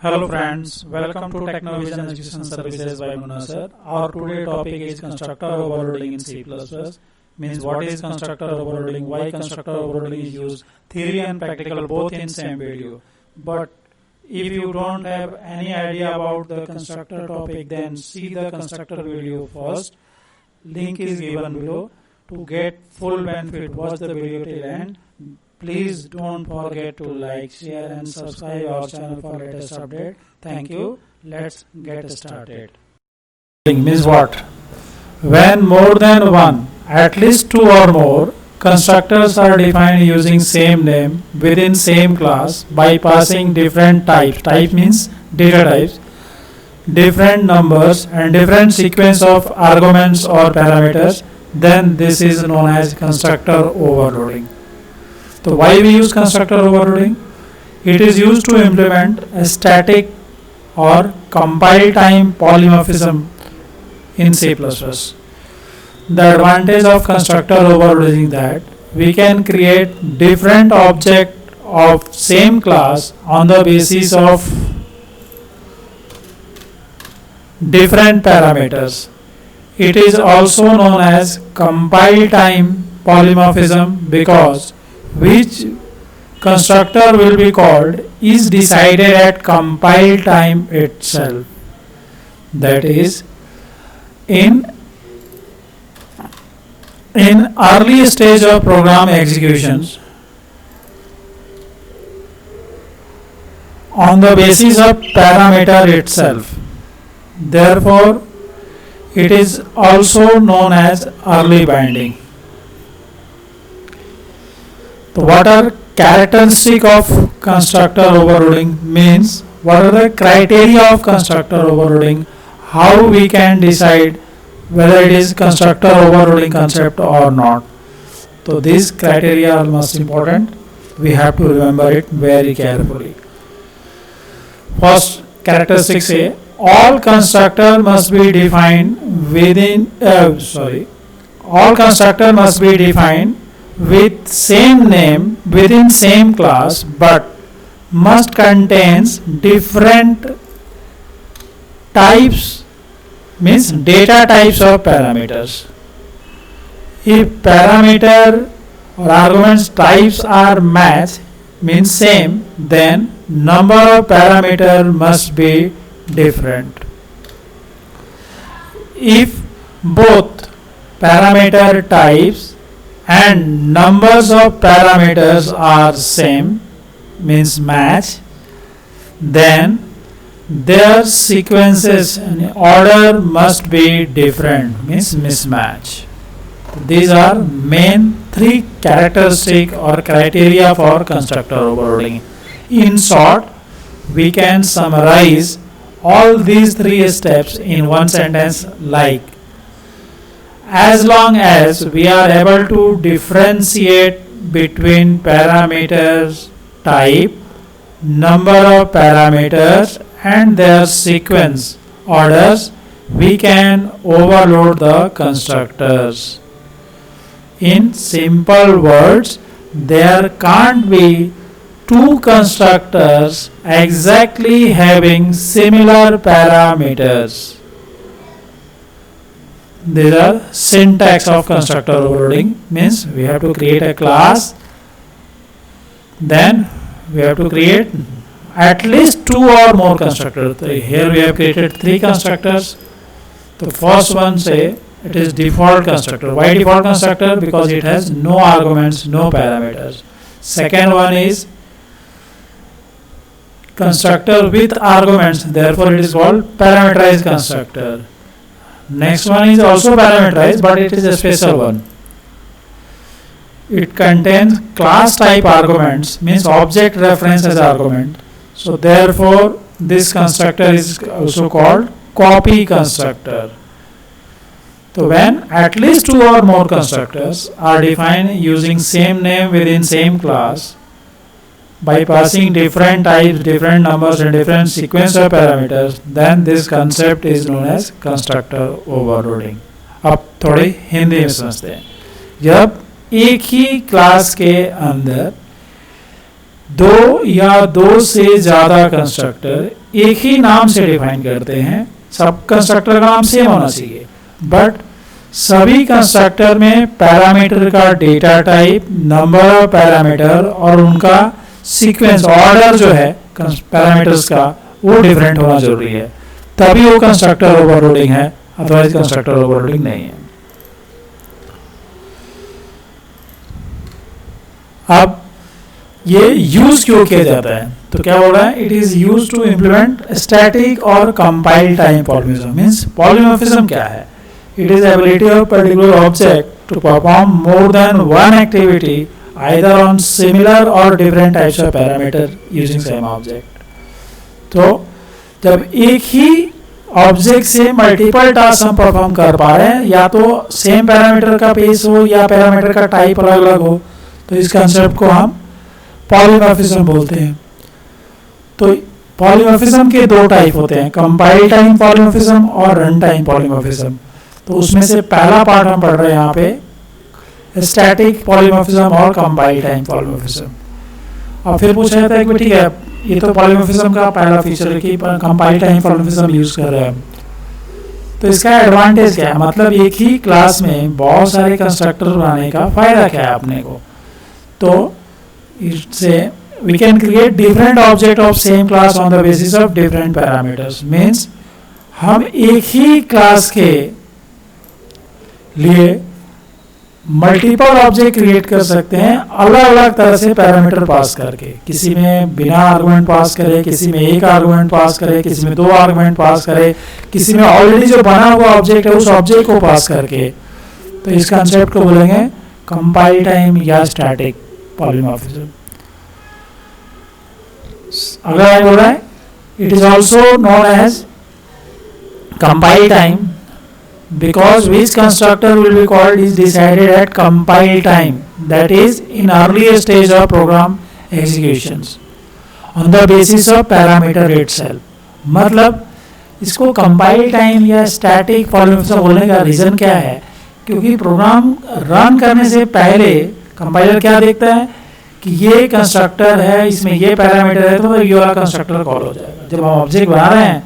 Hello friends, welcome to Technovision Education Services by Munna sir. Our today topic is constructor overloading in C++. Means what is constructor overloading, why constructor overloading is used, theory and practical both in same video. But if you don't have any idea about the constructor topic, then see the constructor video first. Link is given below. To get full benefit, watch the video till end. Please don't forget to like, share and subscribe our channel for latest update. Thank you. Let's get started. Means what? When more than one, at least two or more, constructors are defined using same name within same class by passing different types. Type means data types, different numbers and different sequence of arguments or parameters, then this is known as constructor overloading. So why we use constructor overloading? It is used to implement a static or compile time polymorphism in C++. The advantage of constructor overloading is that we can create different objects of same class on the basis of different parameters. It is also known as compile time polymorphism because which constructor will be called is decided at compile time itself. That is, in early stage of program executions, on the basis of parameter itself. Therefore, it is also known as early binding. So what are characteristic of constructor overloading? Means what are the criteria of constructor overloading? How we can decide whether it is constructor overloading concept or not. So these criteria are most important. We have to remember it very carefully. First characteristic say all constructor must be defined within all constructor must be defined with same name within same class but must contains different types, means data types of parameters. If parameter or arguments types are matched, means same, then number of parameter must be different. If both parameter types and numbers of parameters are same, means match, then their sequences and order must be different, means mismatch. These are main three characteristic or criteria for constructor overloading. In short, we can summarize all these three steps in one sentence like: as long as we are able to differentiate between parameters type, number of parameters and their sequence orders, we can overload the constructors. In simple words, there can't be two constructors exactly having similar parameters. These are syntax of constructor overloading. Means we have to create a class, then we have to create at least two or more constructors. Here we have created three constructors. The first one say it is default constructor. Why default constructor? Because it has no arguments, no parameters. Second one is constructor with arguments, therefore it is called parameterized constructor. Next one is also parameterized, but it is a special one. It contains class type arguments, means object reference as argument. So therefore this constructor is also called copy constructor. So when at least two or more constructors are defined using same name within same class by passing different types, different numbers and different sequence of parameters, then this concept is known as constructor overloading. अब थोड़ी हिंदी में समझते हैं. जब एक ही class के अंदर दो या दो से ज्यादा कंस्ट्रक्टर एक ही नाम से डिफाइन करते हैं, सब कंस्ट्रक्टर का नाम सेम होना चाहिए, बट सभी कंस्ट्रक्टर में पैरामीटर का data type, number of parameter और उनका सीक्वेंस ऑर्डर जो है पैरामीटर्स का वो डिफरेंट होना जरूरी है, तभी वो कंस्ट्रक्टर ओवरलोडिंग है, अदरवाइज कंस्ट्रक्टर ओवरलोडिंग नहीं है। अब ये यूज क्यों किया जाता है, तो क्या बोल रहा है, it is use to implement static और compile time polymorphism. Means polymorphism क्या है, it is ability of particular object to perform more than one activity either on similar और different types of parameter using same object. तो जब एक ही object से multiple task हम परफॉर्म कर पा रहे हैं, या तो सेम पैरामीटर का पेस हो या पैरामीटर का टाइप अलग अलग हो, तो इस कंसेप्ट को हम पॉलीमॉर्फिज्म बोलते हैं। तो पॉलीमॉर्फिज्म के दो टाइप होते हैं, कंपाइल टाइम पॉलीमॉर्फिज्म और रन टाइम पॉलीमॉर्फिज्म। तो उसमें से पहला पार्ट हम पढ़ रहे हैं यहाँ पे स्टैटिक पॉलीमॉर्फिज्म और कंपाइल टाइम पॉलीमॉर्फिज्म। और फिर पूछा जाता है कि ठीक है, ये तो पॉलीमॉर्फिज्म का पहला फीचर है कि कंपाइल टाइम पॉलीमॉर्फिज्म यूज कर रहे हैं, तो इसका एडवांटेज क्या है, मतलब एक ही क्लास में बहुत सारे कंस्ट्रक्टर बनाने का फायदा क्या है अपने को। तो इससे we can create different object of same class on the basis of different parameters। means हम एक ही क्लास के लिए मल्टीपल ऑब्जेक्ट क्रिएट कर सकते हैं अलग अलग तरह से पैरामीटर पास करके, किसी में बिना आर्गुमेंट पास करे, किसी में एक आर्गुमेंट पास करे, किसी में दो आर्गुमेंट पास करे, किसी में ऑलरेडी जो बना हुआ ऑब्जेक्ट है उस ऑब्जेक्ट को पास करके। तो इस कंसेप्ट को बोलेंगे कंपाइल टाइम या स्टैटिक पॉलीमॉर्फिज्म। अगला बोल रहा है it is also known as compile time because which constructor will be called is decided at compile time, that is in earlier stage of program executions on the basis of parameter itself। मतलब इसको compile time या static polymorphism बोलने का reason क्या है, क्योंकि program run करने से पहले कंपाइलर क्या देखता है कि ये कंस्ट्रक्टर है, इसमें ये पैरामीटर है, तो ये वाला कंस्ट्रक्टर कॉल हो जाएगा। जब हम ऑब्जेक्ट बना रहे हैं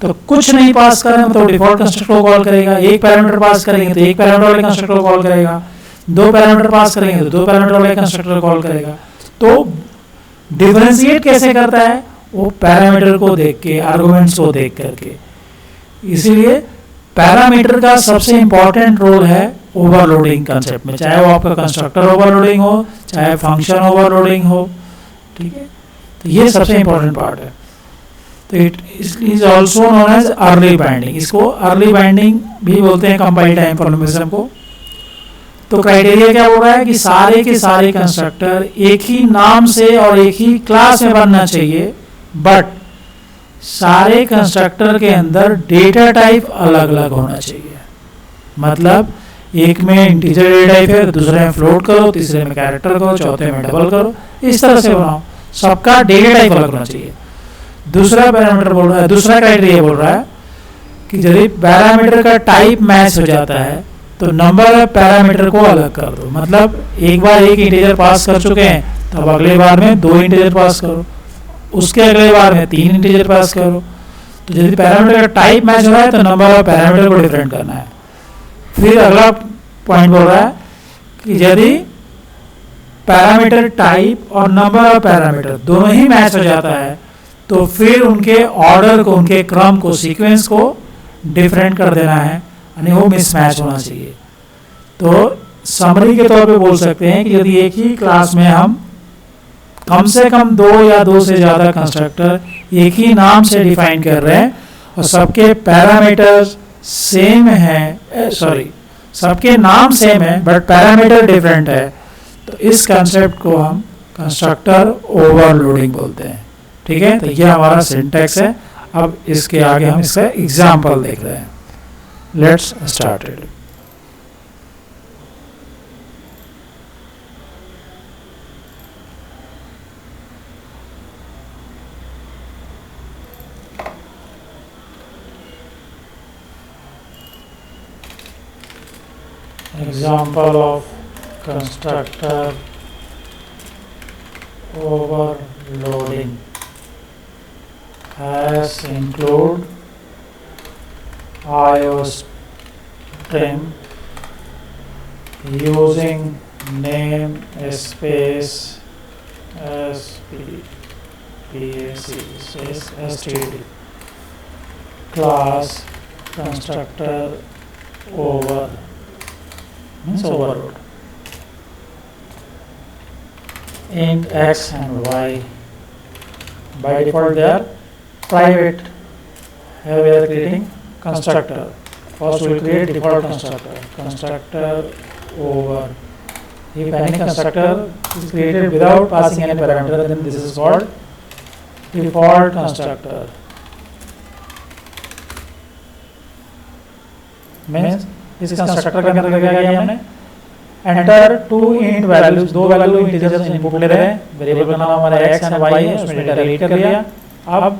तो कुछ नहीं पास कर रहे हैं तो डिफॉल्ट कंस्ट्रक्टर को कॉल करेगा, एक पैरामीटर पास करेंगे तो एक पैरामीटर वाले कंस्ट्रक्टर को कॉल करेगा, दो पैरामीटर पास करेंगे तो दो पैरामीटर वाले कंस्ट्रक्टर को कॉल करेगा। तो डिफरेंशिएट कैसे करता है, वो पैरामीटर को देख के, आर्गुमेंट्स को देख करके। इसीलिए पैरामीटर का सबसे इंपॉर्टेंट रोल है ओवरलोडिंग कंसेप्ट में, चाहे वो आपका कंस्ट्रक्टर ओवरलोडिंग हो, चाहे फंक्शन ओवरलोडिंग हो, ठीक है। तो ये सबसे इंपॉर्टेंट पार्ट है। तो it is also known as early binding, इसको अर्ली बाइंडिंग भी बोलते हैं कंपाइल टाइम पॉलीमॉर्फिज्म को। तो क्राइटेरिया क्या बोल रहा है कि सारे के सारे कंस्ट्रक्टर एक ही नाम से और एक ही क्लास में बनना चाहिए, बट सारे कंस्ट्रक्टर के अंदर डेटा टाइप अलग अलग होना चाहिए। मतलब एक में इंटीजर डेटा टाइप है, दूसरे में फ्लोट करो, तीसरे में कैरेक्टर करो, चौथे में डबल करो, इस तरह से बनाओ, सबका डेटा टाइप अलग होना चाहिए। दूसरा पैरामीटर बोल रहा है, दूसरा क्राइटेरिया बोल रहा है कि यदि पैरामीटर का टाइप मैच हो जाता है तो नंबर ऑफ पैरामीटर को अलग कर दो। मतलब एक बार एक इंटीजर पास कर चुके हैं तब अगले बार में दो इंटीजर पास करो, उसके अगले बार में तीन इंटीजर पास करो। तो यदि पैरामीटर का टाइप मैच हो रहा है तो नंबर ऑफ पैरामीटर को डिफरेंट करना है। फिर अगला पॉइंट बोल रहा है कि यदि पैरामीटर टाइप और नंबर ऑफ पैरामीटर दोनों ही मैच हो जाता है तो फिर उनके ऑर्डर को, उनके क्रम को, सीक्वेंस को डिफरेंट कर देना है, यानी वो मिसमैच होना चाहिए। तो समरी के तौर पे बोल सकते हैं कि यदि एक ही क्लास में हम कम से कम दो या दो से ज़्यादा कंस्ट्रक्टर एक ही नाम से डिफाइन कर रहे हैं और सबके पैरामीटर्स सेम हैं, सबके नाम सेम है बट पैरामीटर डिफरेंट है, तो इस कंसेप्ट को हम कंस्ट्रक्टर ओवरलोडिंग बोलते हैं। ठीक है, तो ये हमारा सिंटैक्स है। अब इसके आगे हम इसका एग्जाम्पल देख रहे हैं। Let's start it. Example of constructor overloading has include IOStream using name space space std class constructor over means overload int x and y. By default they are private. Here we are creating constructor. First we will create default constructor over. If any constructor is created without passing any parameter, then this is called default constructor. Means इस constructor के अंदर क्या किया हमने enter to int values, दो value integers input ले रहे हैं, वेरिएबल का नाम हमारा x एंड y है, उसमें डेटा रीड कर लिया. अब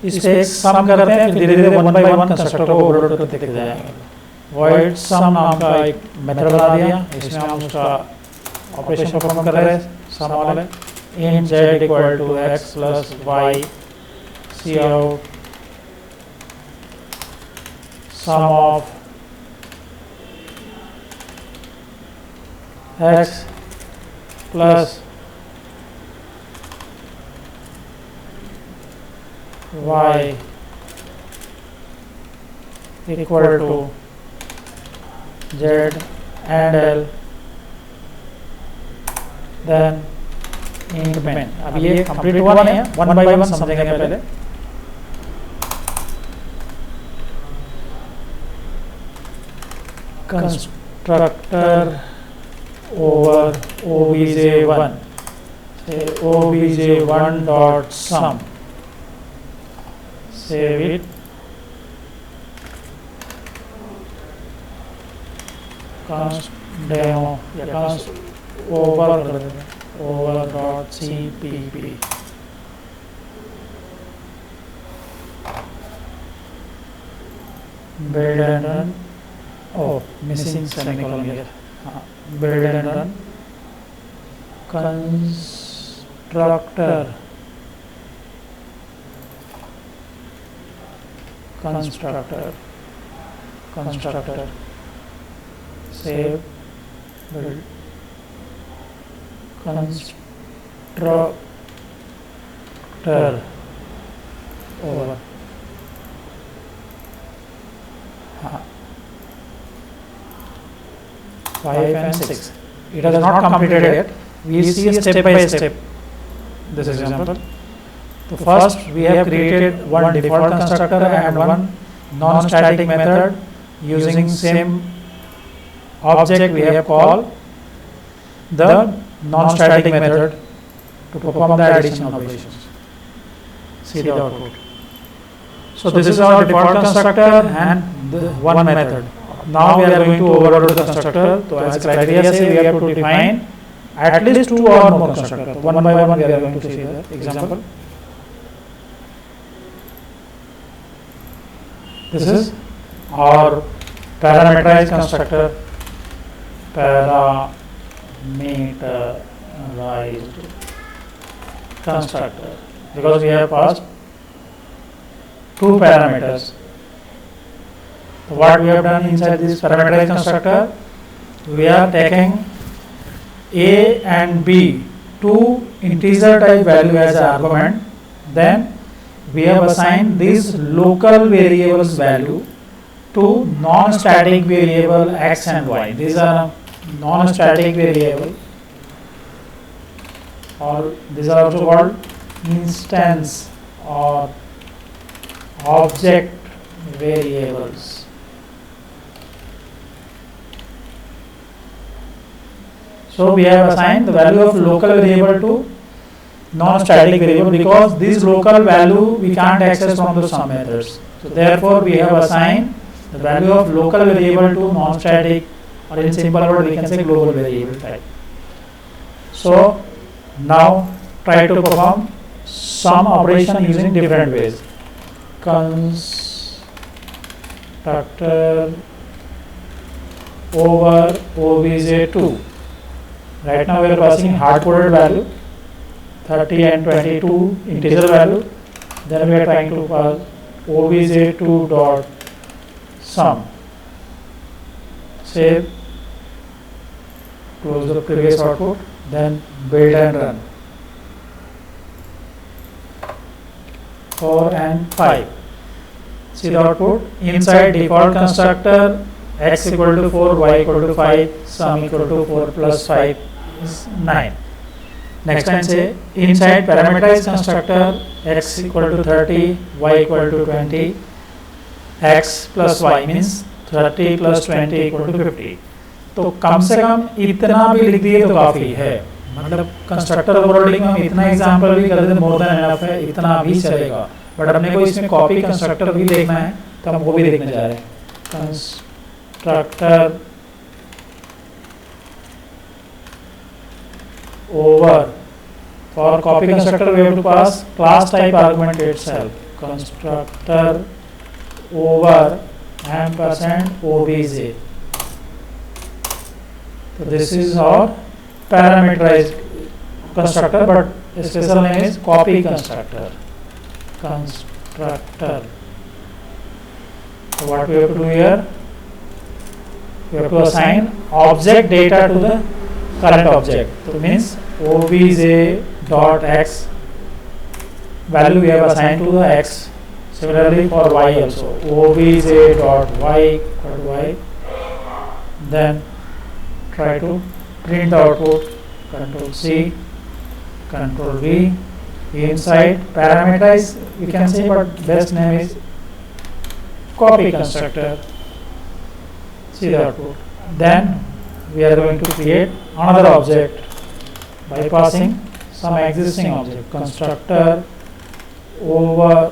इस पे सम करते हैं, फिर धीरे धीरे वन बाय वन कंस्ट्रक्टर को ओवरलोड करते देखते जाएंगे. void sum नाम का एक मेथड बना दिया, इसमें हम उसका ऑपरेशन परफॉर्म कर रहे हैं सम वाले. int z equal to x plus y cout sum of x plus y equal to z and l, then int main. अब ये कंप्लीट हुआ नहीं है, वन बाय वन समझेंगे पहले. Constructor over obj1, say obj1 dot sum, save it. Const demo या const over dot cpp. Build and run. Oh, missing semicolon here. Build and run. Constructor. Save. Build. Constructor over. 5 and 6. It has not completed yet. We see step by step this example. So first we have created one default constructor and one non-static method using same object. We have called the non-static method to perform the addition operations. See the output. So this is our default constructor and the one method. Now we are going to overload the constructor. So as criteria say, we have to define at least two or more constructors. One by one we are going to see the example. This is our parameterized constructor. Parameterized constructor, because we have passed two parameters. So what we have done inside this parameterized constructor, we are taking a and b, two integer type value as an argument. Then we have assigned this local variables value to non-static variable x and y. These are non-static variable, or these are also called instance or object variables. So we have assigned the value of local variable to non-static variable, because this local value we can't access from the sum methods. So therefore we have assigned the value of local variable to non-static, or in simple word we can say global variable type. So now try to perform sum operation using different ways. Constructor over obj2. Right now we are passing hard-coded value 30 and 22 integer value. Then we are trying to pass obj2 dot sum. Save, close the previous output, then build and run. 4 and 5. See the output. Inside default constructor, x equal to 4, y equal to 5, sum equal to 4 plus 5 is 9. Next time say inside parameterized constructor, x equal to 30, y equal to 20, x plus y means 30 plus 20 equal to 50. तो कम से कम इतना भी लिख दिए तो काफ़ी है. मतलब कंस्ट्रक्टर ओवरलोडिंग में इतना एग्जांपल भी कर दे मोर देन एनफ है, इतना भी चलेगा. बट अपने को इसमें कॉपी कंस्ट्रक्टर भी देखना है तो हम वो भी देखने जा रहे हैं. Constructor over, for copy constructor we have to pass class type argument itself. Constructor over ampersand obj. So this is our parameterized constructor, but special name is copy constructor. Constructor. So what we have to do here? We have to assign object data to the current object. So means obj dot x value we have assigned to the x. Similarly for y also, obj dot y equal to y. Then try to print the output. Control C, Control V. Inside parameterize we can say, but best name is copy constructor. See the output. Then we are going to create another object by passing some existing object. Constructor over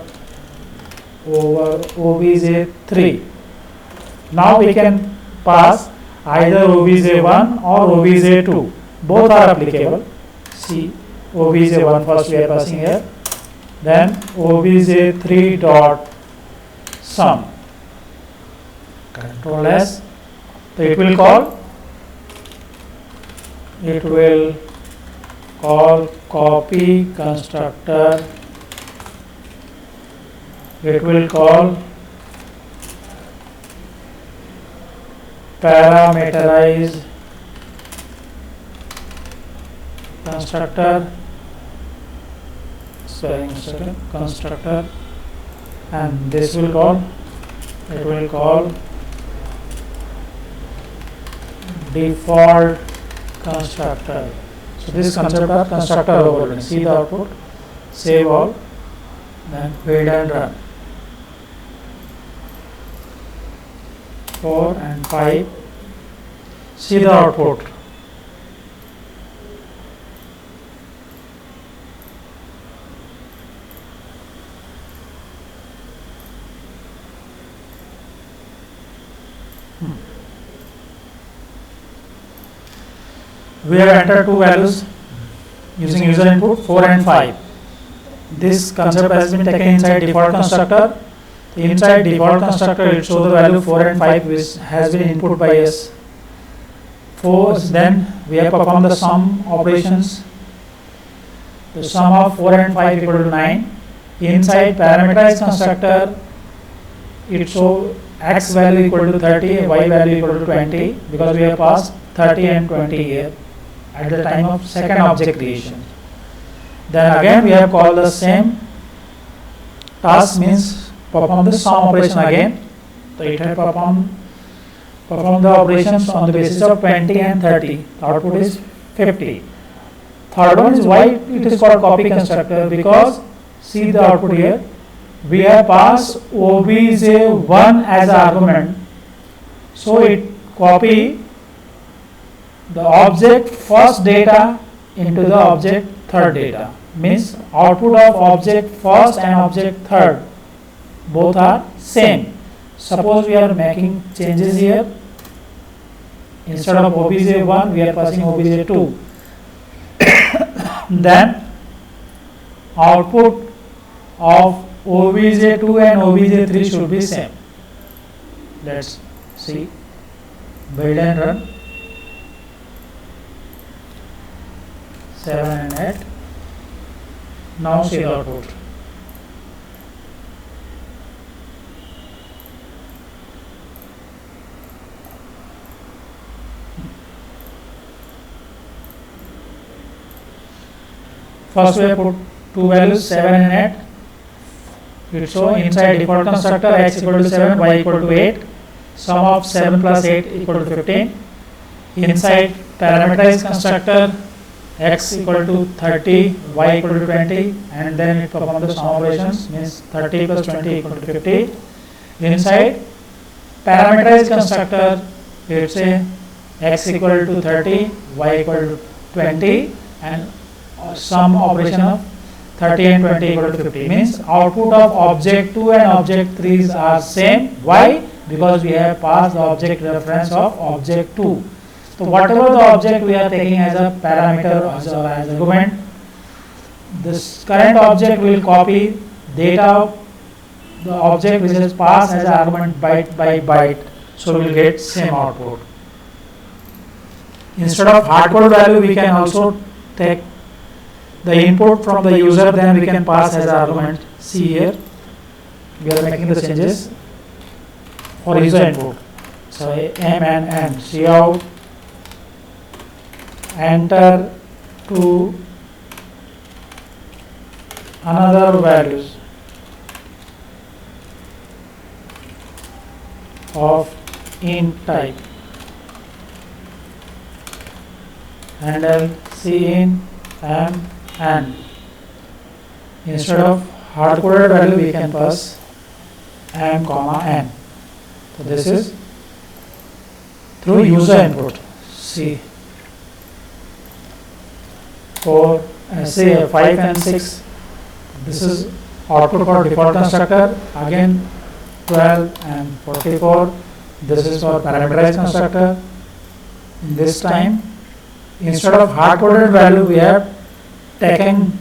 obj3. Now we can pass either obj1 or obj2. Both are applicable. See, obj1 first we are passing here. Then obj3 dot sum. Control S. So it will call copy constructor. It will call parameterized constructor, constructor, and this will call, it will call default constructor. So this concept of constructor overloading. See the output, save all, then build and run. 4 and 5. See the output. We have entered two values using user input 4 and 5. This concept has been taken inside default constructor. Inside default constructor it shows the value 4 and 5 which has been input by us. 4, then we have performed the sum operations. The sum of 4 and 5 equal to 9. Inside parameterized constructor it shows x value equal to 30, y value equal to 20 because we have passed 30 and 20 here at the time of second object creation. Then again we have called the same task, means perform the sum operation again. So it has perform the operations on the basis of 20 and 30. The output is 50. Third one is why it is called copy constructor, because see the output here. We have passed obj1 as an argument. So it copy the object first data into the object third data. Means output of object first and object third both are same. Suppose we are making changes here. Instead of obj1 we are passing obj2. Then output of obj2 and obj3 should be same. Let's see. Build and run. 7 and 8. Now see the output. First we put two values 7 and 8. So inside default constructor x equal to 7, y equal to 8. Sum of 7 plus 8 equal to 15. Inside parameterized constructor x equal to 30, y equal to 20, and then it performs the sum operations, means 30 plus 20 equal to 50. Inside parameterized constructor, let's say x equal to 30, y equal to 20, and sum operation of 30 and 20 equal to 50, means output of object 2 and object 3 are same. Why? Because we have passed the object reference of object 2. So whatever the object we are taking as a parameter, as argument, this current object will copy data of the object which is passed as an argument byte by byte. So we will get same output. Instead of hardcode value, we can also take the input from the user, then we can pass as an argument. See here, we are making the changes for user input. So M and N, see out, enter to another values of int type, handle cin m and instead of hard coded value we can pass m comma n. So this is through user input. See for say 5 and 6, this is output for default constructor, again 12 and 44, this is for parameterized constructor. In this time, instead of hard coded value, we have taken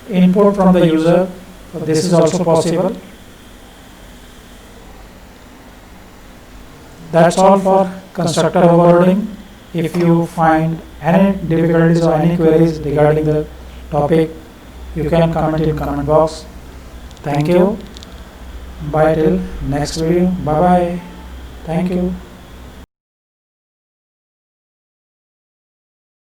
input from the user, so this is also possible. That's all for constructor overloading. If you find any difficulties or any queries regarding the topic, you can comment in comment box. Thank you. Bye till next video. Bye bye. Thank you.